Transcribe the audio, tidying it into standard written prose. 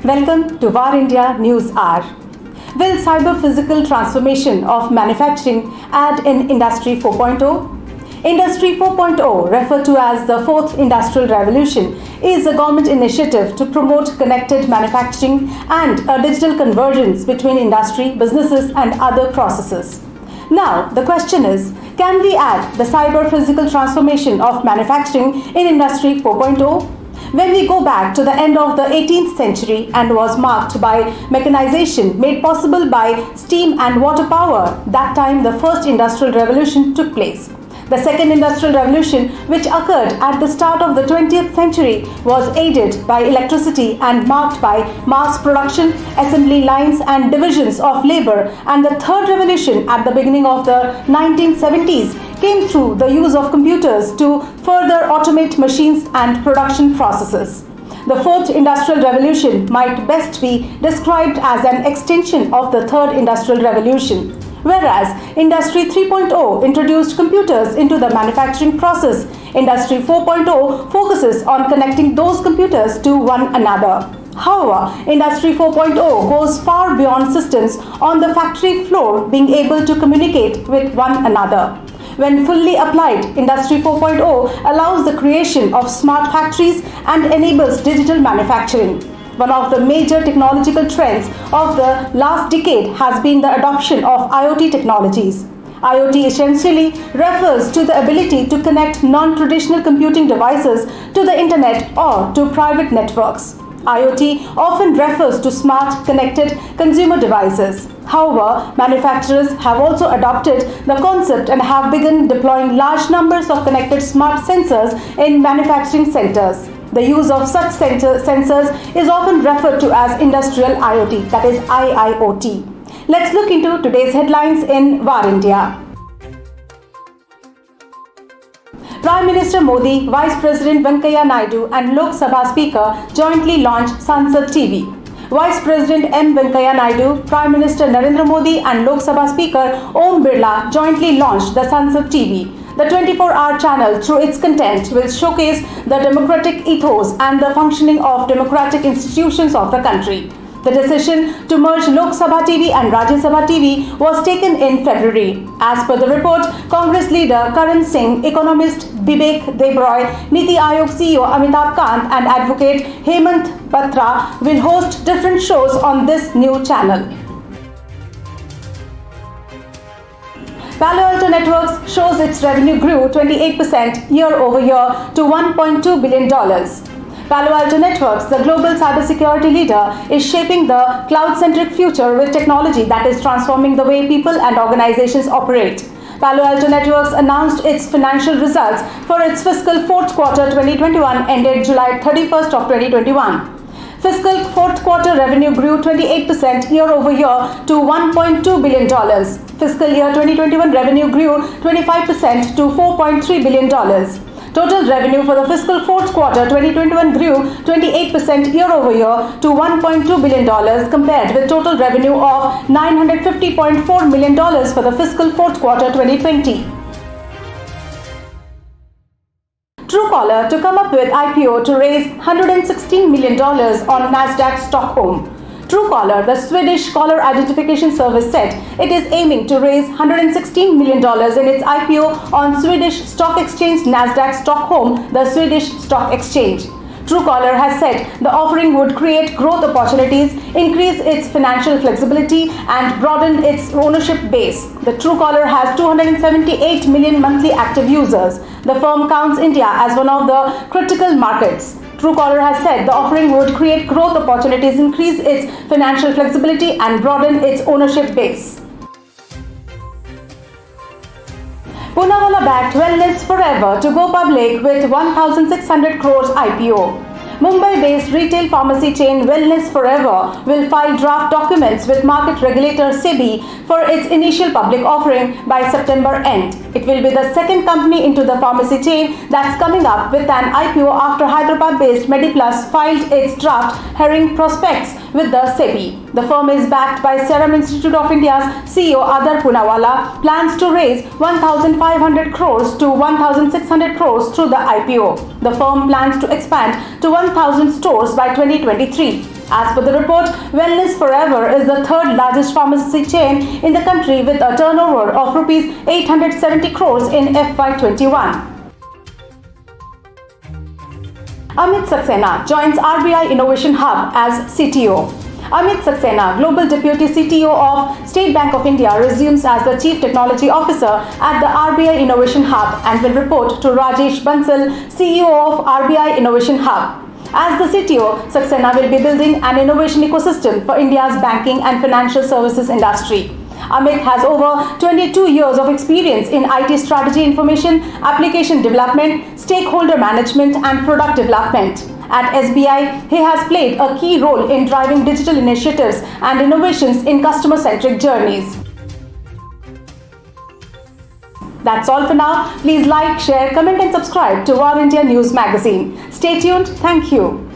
Welcome to VAR India News Hour. Will cyber-physical transformation of manufacturing add in Industry 4.0? Industry 4.0, referred to as the Fourth Industrial Revolution, is a government initiative to promote connected manufacturing and a digital convergence between industry, businesses and other processes. Now, the question is, can we add the cyber-physical transformation of manufacturing in Industry 4.0? When we go back to the end of the 18th century and was marked by mechanization made possible by steam and water power, that time the first industrial revolution took place. The second industrial revolution, which occurred at the start of the 20th century, was aided by electricity and marked by mass production, assembly lines and divisions of labor, and the third revolution at the beginning of the 1970s came through the use of computers to further automate machines and production processes. The fourth industrial revolution might best be described as an extension of the third industrial revolution. Whereas Industry 3.0 introduced computers into the manufacturing process, Industry 4.0 focuses on connecting those computers to one another. However, Industry 4.0 goes far beyond systems on the factory floor being able to communicate with one another. When fully applied, Industry 4.0 allows the creation of smart factories and enables digital manufacturing. One of the major technological trends of the last decade has been the adoption of IoT technologies. IoT essentially refers to the ability to connect non-traditional computing devices to the internet or to private networks. IoT often refers to smart, connected consumer devices. However, manufacturers have also adopted the concept and have begun deploying large numbers of connected smart sensors in manufacturing centers. The use of such sensors is often referred to as Industrial IoT, that is IIoT. Let's look into today's headlines in VAR India. Prime Minister Modi, Vice President Venkaiah Naidu and Lok Sabha Speaker jointly launched Sansad TV. Vice President M. Venkaiah Naidu, Prime Minister Narendra Modi and Lok Sabha Speaker Om Birla jointly launched the Sansad TV. The 24-hour channel, through its content, will showcase the democratic ethos and the functioning of democratic institutions of the country. The decision to merge Lok Sabha TV and Rajya Sabha TV was taken in February. As per the report, Congress leader Karan Singh, economist Bibek Debroy, Niti Aayog CEO Amitabh Kant and advocate Hemant Batra will host different shows on this new channel. Palo Alto Networks shows its revenue grew 28% year over year to $1.2 billion. Palo Alto Networks, the global cybersecurity leader, is shaping the cloud-centric future with technology that is transforming the way people and organizations operate. Palo Alto Networks announced its financial results for its fiscal fourth quarter 2021 ended July 31st of 2021. Fiscal fourth quarter revenue grew 28% year over year to $1.2 billion. Fiscal year 2021 revenue grew 25% to $4.3 billion. Total revenue for the fiscal fourth quarter 2021 grew 28% year over year to $1.2 billion compared with total revenue of $950.4 million for the fiscal fourth quarter 2020. Truecaller to come up with IPO to raise $116 million on Nasdaq Stockholm. Truecaller, the Swedish caller identification service, said it is aiming to raise $116 million in its IPO on Swedish stock exchange Nasdaq Stockholm, the Swedish stock exchange. Truecaller has said the offering would create growth opportunities, increase its financial flexibility, and broaden its ownership base. The Truecaller has 278 million monthly active users. The firm counts India as one of the critical markets. Truecaller has said the offering would create growth opportunities, increase its financial flexibility, and broaden its ownership base. Poonawalla backed Wellness Forever to go public with 1,600 crores IPO. Mumbai-based retail pharmacy chain Wellness Forever will file draft documents with market regulator SEBI for its initial public offering by September end. It will be the second company into the pharmacy chain that's coming up with an IPO after Hyderabad-based MediPlus filed its draft hearing prospectus with the SEBI. The firm is backed by Serum Institute of India's CEO Adar Poonawalla, plans to raise 1,500 crores to 1,600 crores through the IPO. The firm plans to expand to 1,000 stores by 2023. As per the report, Wellness Forever is the third largest pharmacy chain in the country with a turnover of rupees 870 crores in FY21. Amit Saxena joins RBI Innovation Hub as CTO. Amit Saxena, Global Deputy CTO of State Bank of India, resumes as the Chief Technology Officer at the RBI Innovation Hub and will report to Rajesh Bansal, CEO of RBI Innovation Hub. As the CTO, Saxena will be building an innovation ecosystem for India's banking and financial services industry. Amit has over 22 years of experience in IT strategy, information, application development, stakeholder management and product development. At SBI, he has played a key role in driving digital initiatives and innovations in customer-centric journeys. That's all for now. Please like, share, comment and subscribe to War India News Magazine. Stay tuned. Thank you.